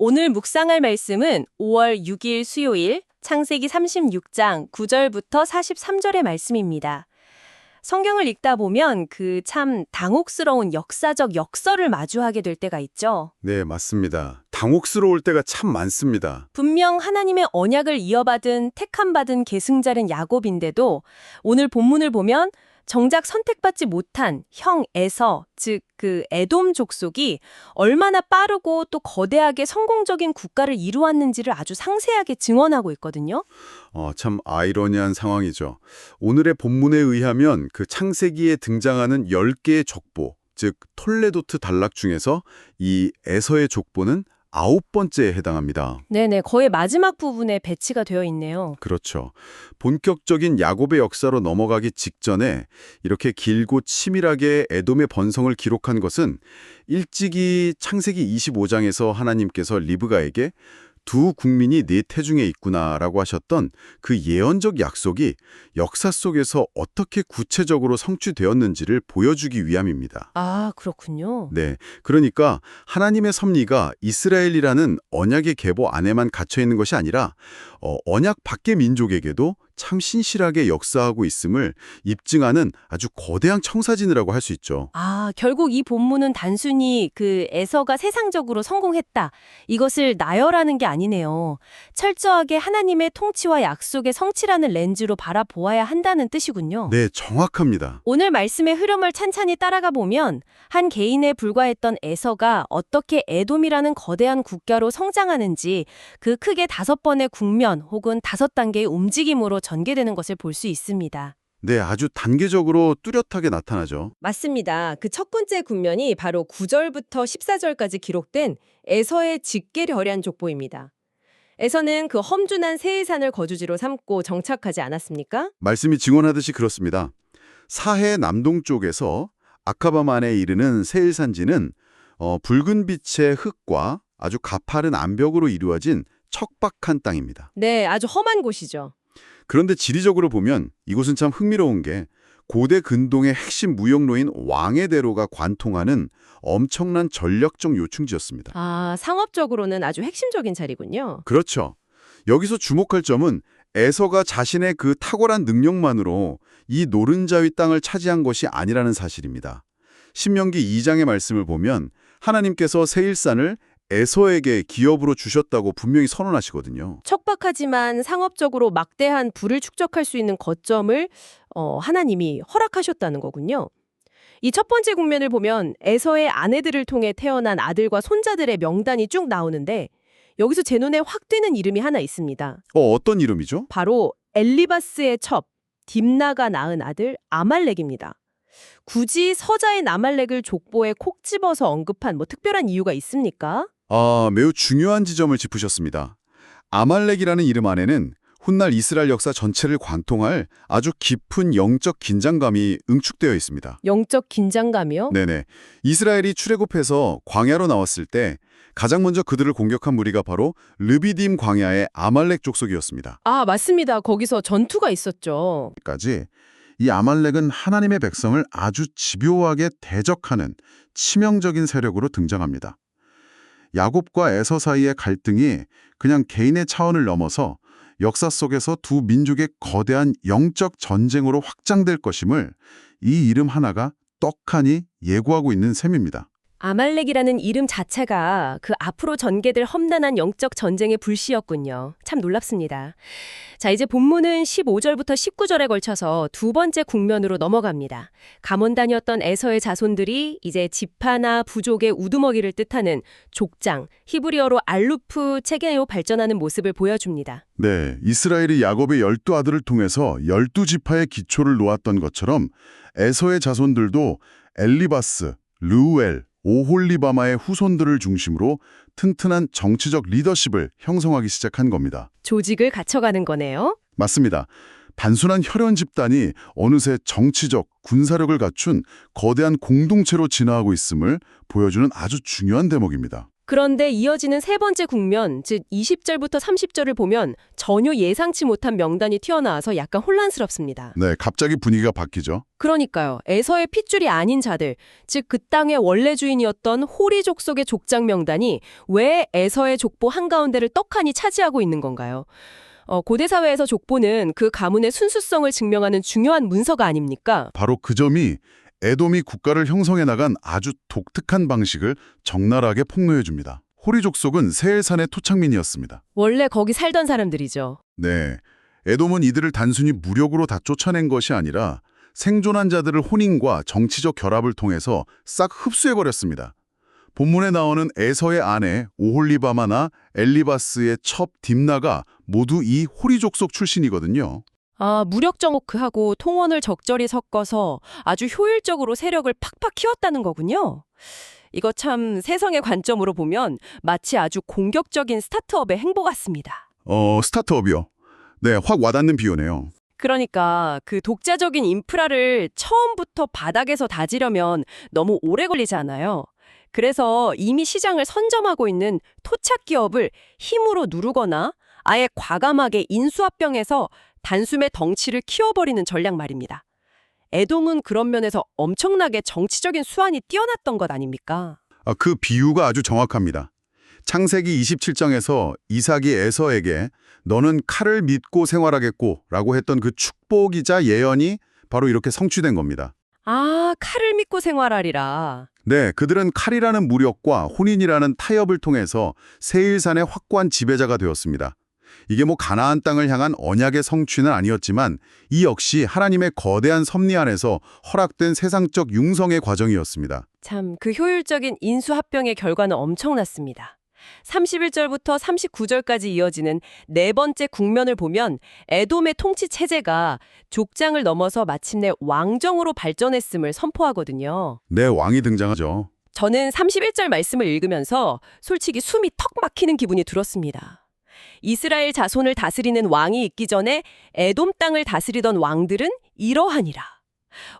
오늘 묵상할 말씀은 5월 6일 수요일 창세기 36장 9절부터 43절의 말씀입니다. 성경을 읽다 보면 그 참 당혹스러운 역사적 역설을 마주하게 될 때가 있죠. 네, 맞습니다. 당혹스러울 때가 참 많습니다. 분명 하나님의 언약을 이어받은 택함받은 계승자는 야곱인데도 오늘 본문을 보면 정작 선택받지 못한 형 에서, 즉 그 에돔 족속이 얼마나 빠르고 또 거대하게 성공적인 국가를 이루었는지를 아주 상세하게 증언하고 있거든요. 참 아이러니한 상황이죠. 오늘의 본문에 의하면 그 창세기에 등장하는 10개의 족보, 즉 톨레도트 단락 중에서 이 에서의 족보는 9번째에 해당합니다. 네네, 거의 마지막 부분에 배치가 되어 있네요. 그렇죠. 본격적인 야곱의 역사로 넘어가기 직전에 이렇게 길고 치밀하게 에돔의 번성을 기록한 것은 일찍이 창세기 25장에서 하나님께서 리브가에게 두 국민이 네 태중에 있구나라고 하셨던 그 예언적 약속이 역사 속에서 어떻게 구체적으로 성취되었는지를 보여주기 위함입니다. 아, 그렇군요. 네, 그러니까 하나님의 섭리가 이스라엘이라는 언약의 계보 안에만 갇혀 있는 것이 아니라 언약 밖의 민족에게도 참 신실하게 역사하고 있음을 입증하는 아주 거대한 청사진이라고 할 수 있죠. 아, 결국 이 본문은 단순히 그 에서가 세상적으로 성공했다, 이것을 나열하는 게 아니네요. 철저하게 하나님의 통치와 약속의 성취라는 렌즈로 바라보아야 한다는 뜻이군요. 네, 정확합니다. 오늘 말씀의 흐름을 찬찬히 따라가 보면 한 개인에 불과했던 에서가 어떻게 에돔이라는 거대한 국가로 성장하는지 그 크게 5번의 국면 혹은 5단계의 움직임으로 전개되는 것을 볼 수 있습니다. 네, 아주 단계적으로 뚜렷하게 나타나죠. 맞습니다. 그 첫 번째 국면이 바로 9절부터 14절까지 기록된 에서의 직계려란 족보입니다. 에서는 그 험준한 세일산을 거주지로 삼고 정착하지 않았습니까? 말씀이 증언하듯이 그렇습니다. 사해 남동쪽에서 아카바만에 이르는 세일산지는 붉은 빛의 흙과 아주 가파른 암벽으로 이루어진 척박한 땅입니다. 네, 아주 험한 곳이죠. 그런데 지리적으로 보면 이곳은 참 흥미로운 게 고대 근동의 핵심 무역로인 왕의 대로가 관통하는 엄청난 전략적 요충지였습니다. 아, 상업적으로는 아주 핵심적인 자리군요. 그렇죠. 여기서 주목할 점은 에서가 자신의 그 탁월한 능력만으로 이 노른자위 땅을 차지한 것이 아니라는 사실입니다. 신명기 2장의 말씀을 보면 하나님께서 세일산을 에서에게 기업으로 주셨다고 분명히 선언하시거든요. 척박하지만 상업적으로 막대한 부를 축적할 수 있는 거점을 하나님이 허락하셨다는 거군요. 이 첫 번째 국면을 보면 에서의 아내들을 통해 태어난 아들과 손자들의 명단이 쭉 나오는데 여기서 제 눈에 확 띄는 이름이 하나 있습니다. 어떤 이름이죠? 바로 엘리바스의 첩, 딥나가 낳은 아들 아말렉입니다. 굳이 서자의 아말렉을 족보에 콕 집어서 언급한 특별한 이유가 있습니까? 매우 중요한 지점을 짚으셨습니다. 아말렉이라는 이름 안에는 훗날 이스라엘 역사 전체를 관통할 아주 깊은 영적 긴장감이 응축되어 있습니다. 영적 긴장감이요? 네네. 이스라엘이 출애굽해서 광야로 나왔을 때 가장 먼저 그들을 공격한 무리가 바로 르비딤 광야의 아말렉 족속이었습니다. 아, 맞습니다. 거기서 전투가 있었죠. 까지 이 아말렉은 하나님의 백성을 아주 집요하게 대적하는 치명적인 세력으로 등장합니다. 야곱과 에서 사이의 갈등이 그냥 개인의 차원을 넘어서 역사 속에서 두 민족의 거대한 영적 전쟁으로 확장될 것임을 이 이름 하나가 떡하니 예고하고 있는 셈입니다. 아말렉이라는 이름 자체가 그 앞으로 전개될 험난한 영적 전쟁의 불씨였군요. 참 놀랍습니다. 자, 이제 본문은 15절부터 19절에 걸쳐서 두 번째 국면으로 넘어갑니다. 가문단이었던 에서의 자손들이 이제 지파나 부족의 우두머리를 뜻하는 족장, 히브리어로 알루프 체계로 발전하는 모습을 보여줍니다. 네, 이스라엘이 야곱의 12아들을 통해서 12지파의 기초를 놓았던 것처럼 에서의 자손들도 엘리바스, 르우엘, 오홀리바마의 후손들을 중심으로 튼튼한 정치적 리더십을 형성하기 시작한 겁니다. 조직을 갖춰가는 거네요. 맞습니다. 단순한 혈연 집단이 어느새 정치적, 군사력을 갖춘 거대한 공동체로 진화하고 있음을 보여주는 아주 중요한 대목입니다. 그런데 이어지는 세 번째 국면, 즉 20절부터 30절을 보면 전혀 예상치 못한 명단이 튀어나와서 약간 혼란스럽습니다. 네, 갑자기 분위기가 바뀌죠. 그러니까요. 에서의 핏줄이 아닌 자들, 즉 그 땅의 원래 주인이었던 호리 족속의 족장 명단이 왜 에서의 족보 한가운데를 떡하니 차지하고 있는 건가요? 고대 사회에서 족보는 그 가문의 순수성을 증명하는 중요한 문서가 아닙니까? 바로 그 점이 에돔이 국가를 형성해 나간 아주 독특한 방식을 적나라하게 폭로해 줍니다. 호리 족속은 세엘산의 토착민이었습니다. 원래 거기 살던 사람들이죠. 네, 에돔은 이들을 단순히 무력으로 다 쫓아낸 것이 아니라 생존한 자들을 혼인과 정치적 결합을 통해서 싹 흡수해버렸습니다. 본문에 나오는 에서의 아내 오홀리바마나 엘리바스의 첩 딥나가 모두 이 호리 족속 출신이거든요. 무력 정오크하고 통원을 적절히 섞어서 아주 효율적으로 세력을 팍팍 키웠다는 거군요. 이거 참 세상의 관점으로 보면 마치 아주 공격적인 스타트업의 행보 같습니다. 스타트업이요. 네, 확 와닿는 비유네요. 그러니까 그 독자적인 인프라를 처음부터 바닥에서 다지려면 너무 오래 걸리잖아요. 그래서 이미 시장을 선점하고 있는 토착 기업을 힘으로 누르거나 아예 과감하게 인수합병해서 단숨에 덩치를 키워버리는 전략 말입니다. 에돔은 그런 면에서 엄청나게 정치적인 수완이 뛰어났던 것 아닙니까? 그 비유가 아주 정확합니다. 창세기 27장에서 이삭이 에서에게 너는 칼을 믿고 생활하겠고 라고 했던 그 축복이자 예언이 바로 이렇게 성취된 겁니다. 칼을 믿고 생활하리라. 네, 그들은 칼이라는 무력과 혼인이라는 타협을 통해서 세일산의 확고한 지배자가 되었습니다. 이게 가나안 땅을 향한 언약의 성취는 아니었지만 이 역시 하나님의 거대한 섭리 안에서 허락된 세상적 융성의 과정이었습니다. 참, 그 효율적인 인수합병의 결과는 엄청났습니다. 31절부터 39절까지 이어지는 네 번째 국면을 보면 에돔의 통치 체제가 족장을 넘어서 마침내 왕정으로 발전했음을 선포하거든요. 네, 왕이 등장하죠. 저는 31절 말씀을 읽으면서 솔직히 숨이 턱 막히는 기분이 들었습니다. 이스라엘 자손을 다스리는 왕이 있기 전에 에돔 땅을 다스리던 왕들은 이러하니라.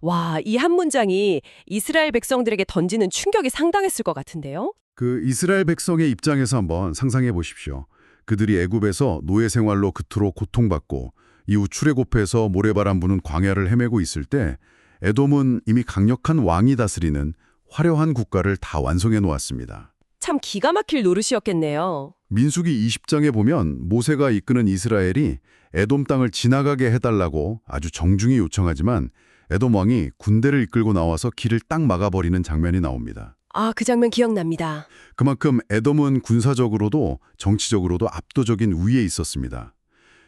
와, 이 한 문장이 이스라엘 백성들에게 던지는 충격이 상당했을 것 같은데요. 그 이스라엘 백성의 입장에서 한번 상상해 보십시오. 그들이 애굽에서 노예 생활로 그토록 고통받고 이후 출애굽해서 모래바람 부는 광야를 헤매고 있을 때 에돔은 이미 강력한 왕이 다스리는 화려한 국가를 다 완성해 놓았습니다. 참 기가 막힐 노릇이었겠네요. 민수기 20장에 보면 모세가 이끄는 이스라엘이 에돔 땅을 지나가게 해달라고 아주 정중히 요청하지만 에돔 왕이 군대를 이끌고 나와서 길을 딱 막아버리는 장면이 나옵니다. 그 장면 기억납니다. 그만큼 에돔은 군사적으로도 정치적으로도 압도적인 우위에 있었습니다.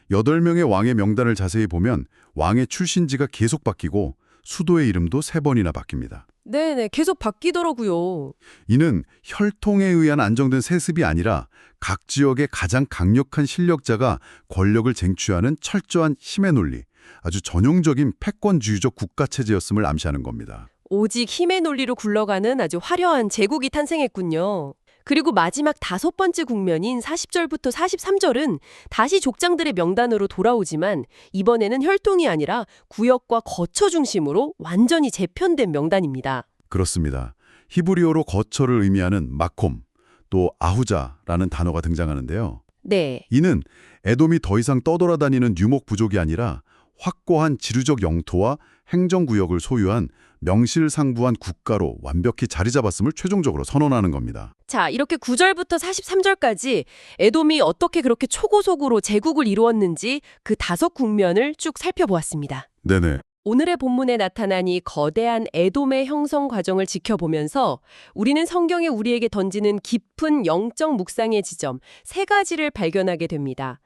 8명의 왕의 명단을 자세히 보면 왕의 출신지가 계속 바뀌고 수도의 이름도 3번이나 바뀝니다. 네네, 계속 바뀌더라고요. 이는 혈통에 의한 안정된 세습이 아니라 각 지역의 가장 강력한 실력자가 권력을 쟁취하는 철저한 힘의 논리, 아주 전형적인 패권주의적 국가체제였음을 암시하는 겁니다. 오직 힘의 논리로 굴러가는 아주 화려한 제국이 탄생했군요. 그리고 마지막 5번째 국면인 40절부터 43절은 다시 족장들의 명단으로 돌아오지만 이번에는 혈통이 아니라 구역과 거처 중심으로 완전히 재편된 명단입니다. 그렇습니다. 히브리어로 거처를 의미하는 마콤, 또 아후자라는 단어가 등장하는데요. 네. 이는 에돔이 더 이상 떠돌아다니는 유목 부족이 아니라 확고한 지류적 영토와 행정구역을 소유한 명실상부한 국가로 완벽히 자리 잡았음을 최종적으로 선언하는 겁니다. 자, 이렇게 9절부터 43절까지 에돔이 어떻게 그렇게 초고속으로 제국을 이루었는지 그 5국면을 쭉 살펴보았습니다. 네네. 오늘의 본문에 나타난 이 거대한 에돔의 형성 과정을 지켜보면서 우리는 성경에 우리에게 던지는 깊은 영적 묵상의 지점 3가지를 발견하게 됩니다.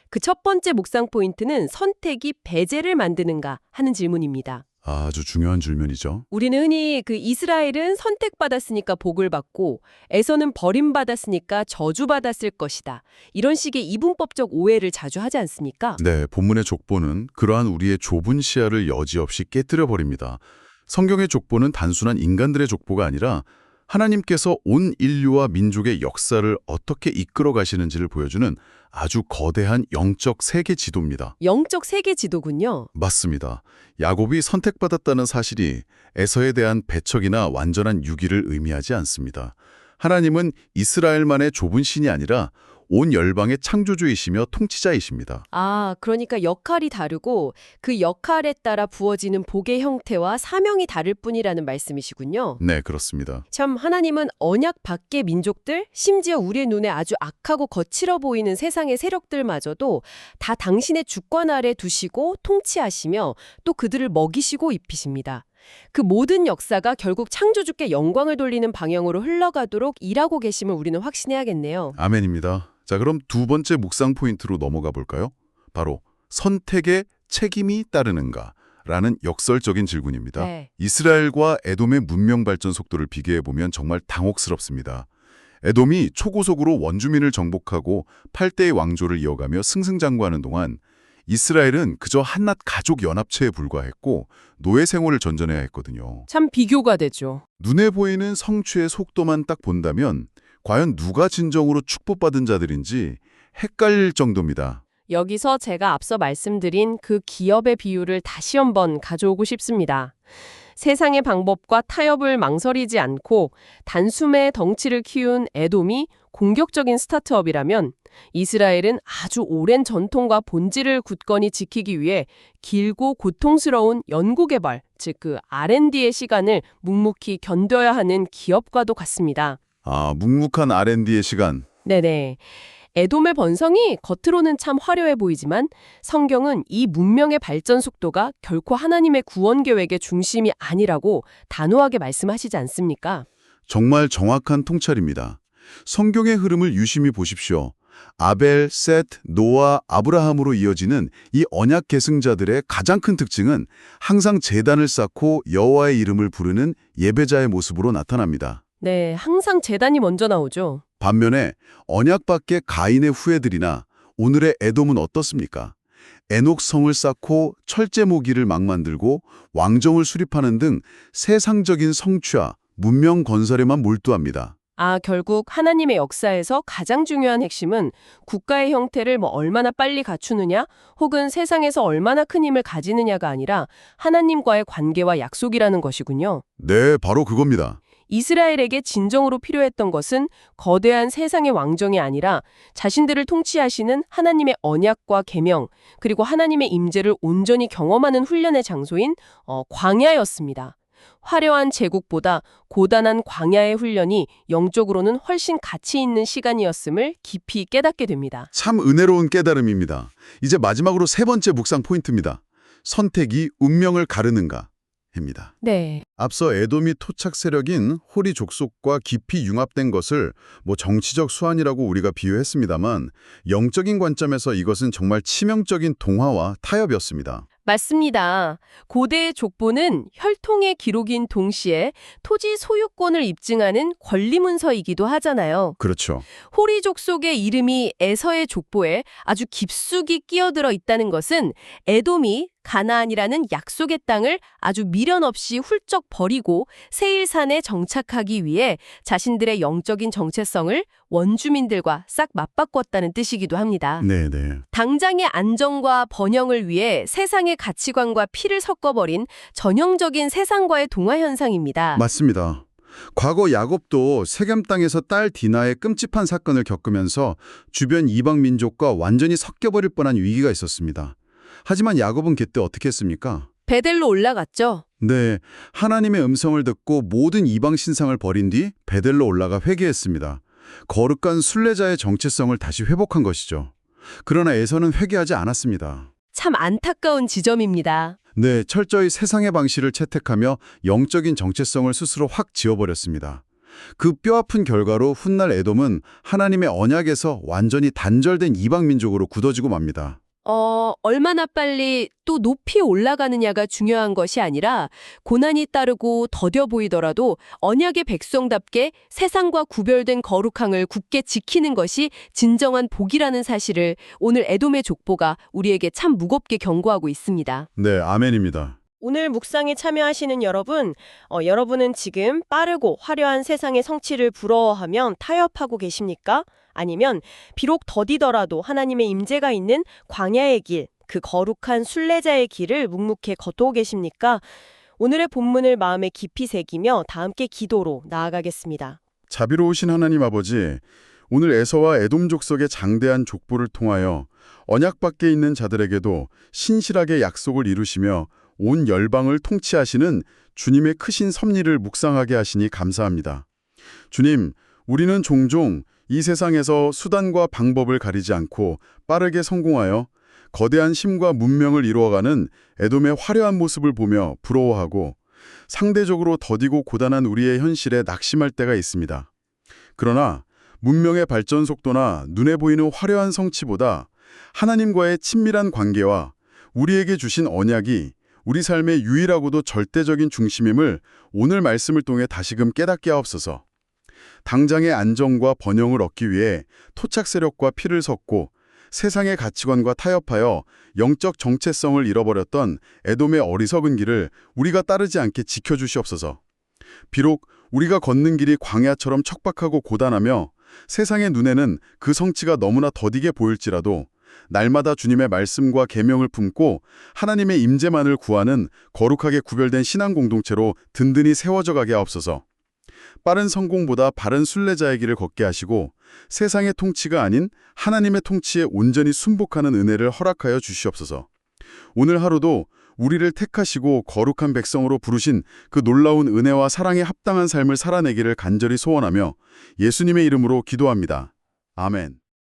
그 첫 번째 묵상 포인트는 선택이 배제를 만드는가 하는 질문입니다. 아주 중요한 질문이죠. 우리는 흔히 그 이스라엘은 선택받았으니까 복을 받고 에서는 버림받았으니까 저주받았을 것이다. 이런 식의 이분법적 오해를 자주 하지 않습니까? 네, 본문의 족보는 그러한 우리의 좁은 시야를 여지없이 깨뜨려 버립니다. 성경의 족보는 단순한 인간들의 족보가 아니라 하나님께서 온 인류와 민족의 역사를 어떻게 이끌어 가시는지를 보여주는 아주 거대한 영적 세계 지도입니다. 영적 세계 지도군요. 맞습니다. 야곱이 선택받았다는 사실이 에서에 대한 배척이나 완전한 유기를 의미하지 않습니다. 하나님은 이스라엘만의 좁은 신이 아니라 온 열방의 창조주이시며 통치자이십니다. 아, 그러니까 역할이 다르고 그 역할에 따라 부어지는 복의 형태와 사명이 다를 뿐이라는 말씀이시군요. 네, 그렇습니다. 참 하나님은 언약 밖의 민족들, 심지어 우리의 눈에 아주 악하고 거칠어 보이는 세상의 세력들마저도 다 당신의 주권 아래 두시고 통치하시며 또 그들을 먹이시고 입히십니다. 그 모든 역사가 결국 창조주께 영광을 돌리는 방향으로 흘러가도록 일하고 계심을 우리는 확신해야겠네요. 아멘입니다. 자, 그럼 두 번째 묵상 포인트로 넘어가 볼까요? 바로 선택에 책임이 따르는가? 라는 역설적인 질문입니다. 네. 이스라엘과 에돔의 문명 발전 속도를 비교해보면 정말 당혹스럽습니다. 에돔이 초고속으로 원주민을 정복하고 8대의 왕조를 이어가며 승승장구하는 동안 이스라엘은 그저 한낱 가족 연합체에 불과했고 노예 생활을 전전해야 했거든요. 참 비교가 되죠. 눈에 보이는 성취의 속도만 딱 본다면 과연 누가 진정으로 축복받은 자들인지 헷갈릴 정도입니다. 여기서 제가 앞서 말씀드린 그 기업의 비유를 다시 한번 가져오고 싶습니다. 세상의 방법과 타협을 망설이지 않고 단숨에 덩치를 키운 에돔이 공격적인 스타트업이라면 이스라엘은 아주 오랜 전통과 본질을 굳건히 지키기 위해 길고 고통스러운 연구개발, 즉 그 R&D의 시간을 묵묵히 견뎌야 하는 기업과도 같습니다. 아, 묵묵한 R&D의 시간. 네네. 에돔의 번성이 겉으로는 참 화려해 보이지만 성경은 이 문명의 발전 속도가 결코 하나님의 구원 계획의 중심이 아니라고 단호하게 말씀하시지 않습니까? 정말 정확한 통찰입니다. 성경의 흐름을 유심히 보십시오. 아벨, 셋, 노아, 아브라함으로 이어지는 이 언약 계승자들의 가장 큰 특징은 항상 제단을 쌓고 여호와의 이름을 부르는 예배자의 모습으로 나타납니다. 네, 항상 제단이 먼저 나오죠. 반면에 언약 밖의 가인의 후예들이나 오늘의 에돔은 어떻습니까? 에녹성을 쌓고 철제 모기를 막 만들고 왕정을 수립하는 등 세상적인 성취와 문명 건설에만 몰두합니다. 아, 결국 하나님의 역사에서 가장 중요한 핵심은 국가의 형태를 얼마나 빨리 갖추느냐 혹은 세상에서 얼마나 큰 힘을 가지느냐가 아니라 하나님과의 관계와 약속이라는 것이군요. 네, 바로 그겁니다. 이스라엘에게 진정으로 필요했던 것은 거대한 세상의 왕정이 아니라 자신들을 통치하시는 하나님의 언약과 계명, 그리고 하나님의 임재를 온전히 경험하는 훈련의 장소인 광야였습니다. 화려한 제국보다 고단한 광야의 훈련이 영적으로는 훨씬 가치 있는 시간이었음을 깊이 깨닫게 됩니다. 참 은혜로운 깨달음입니다. 이제 마지막으로 세 번째 묵상 포인트입니다. 선택이 운명을 가르는가? 입니다. 네. 앞서 에돔이 토착 세력인 호리 족속과 깊이 융합된 것을 정치적 수완이라고 우리가 비유했습니다만 영적인 관점에서 이것은 정말 치명적인 동화와 타협이었습니다. 맞습니다. 고대의 족보는 혈통의 기록인 동시에 토지 소유권을 입증하는 권리 문서이기도 하잖아요. 그렇죠. 호리 족속의 이름이 에서의 족보에 아주 깊숙이 끼어들어 있다는 것은 에돔이 가나안이라는 약속의 땅을 아주 미련 없이 훌쩍 버리고 세일산에 정착하기 위해 자신들의 영적인 정체성을 원주민들과 싹 맞바꿨다는 뜻이기도 합니다. 네네. 당장의 안정과 번영을 위해 세상의 가치관과 피를 섞어버린 전형적인 세상과의 동화 현상입니다. 맞습니다. 과거 야곱도 세겜 땅에서 딸 디나의 끔찍한 사건을 겪으면서 주변 이방 민족과 완전히 섞여버릴 뻔한 위기가 있었습니다. 하지만 야곱은 그때 어떻게 했습니까? 베델로 올라갔죠. 네, 하나님의 음성을 듣고 모든 이방 신상을 버린 뒤 베델로 올라가 회개했습니다. 거룩한 순례자의 정체성을 다시 회복한 것이죠. 그러나 에서는 회개하지 않았습니다. 참 안타까운 지점입니다. 네, 철저히 세상의 방식을 채택하며 영적인 정체성을 스스로 확 지워버렸습니다. 그 뼈아픈 결과로 훗날 에돔은 하나님의 언약에서 완전히 단절된 이방 민족으로 굳어지고 맙니다. 얼마나 빨리 또 높이 올라가느냐가 중요한 것이 아니라 고난이 따르고 더뎌 보이더라도 언약의 백성답게 세상과 구별된 거룩함을 굳게 지키는 것이 진정한 복이라는 사실을 오늘 에돔의 족보가 우리에게 참 무겁게 경고하고 있습니다. 네, 아멘입니다. 오늘 묵상에 참여하시는 여러분, 여러분은 지금 빠르고 화려한 세상의 성취를 부러워하면 타협하고 계십니까? 아니면 비록 더디더라도 하나님의 임재가 있는 광야의 길, 그 거룩한 순례자의 길을 묵묵히 걷고 계십니까? 오늘의 본문을 마음에 깊이 새기며 다 함께 기도로 나아가겠습니다. 자비로우신 하나님 아버지, 오늘 에서와 에돔 족속의 장대한 족보를 통하여 언약 밖에 있는 자들에게도 신실하게 약속을 이루시며 온 열방을 통치하시는 주님의 크신 섭리를 묵상하게 하시니 감사합니다. 주님, 우리는 종종 이 세상에서 수단과 방법을 가리지 않고 빠르게 성공하여 거대한 힘과 문명을 이루어가는 에돔의 화려한 모습을 보며 부러워하고 상대적으로 더디고 고단한 우리의 현실에 낙심할 때가 있습니다. 그러나 문명의 발전 속도나 눈에 보이는 화려한 성취보다 하나님과의 친밀한 관계와 우리에게 주신 언약이 우리 삶의 유일하고도 절대적인 중심임을 오늘 말씀을 통해 다시금 깨닫게 하옵소서. 당장의 안정과 번영을 얻기 위해 토착 세력과 피를 섞고 세상의 가치관과 타협하여 영적 정체성을 잃어버렸던 에돔의 어리석은 길을 우리가 따르지 않게 지켜주시옵소서. 비록 우리가 걷는 길이 광야처럼 척박하고 고단하며 세상의 눈에는 그 성취가 너무나 더디게 보일지라도 날마다 주님의 말씀과 계명을 품고 하나님의 임재만을 구하는 거룩하게 구별된 신앙 공동체로 든든히 세워져 가게 하옵소서. 빠른 성공보다 바른 순례자의 길을 걷게 하시고 세상의 통치가 아닌 하나님의 통치에 온전히 순복하는 은혜를 허락하여 주시옵소서. 오늘 하루도 우리를 택하시고 거룩한 백성으로 부르신 그 놀라운 은혜와 사랑에 합당한 삶을 살아내기를 간절히 소원하며 예수님의 이름으로 기도합니다. 아멘.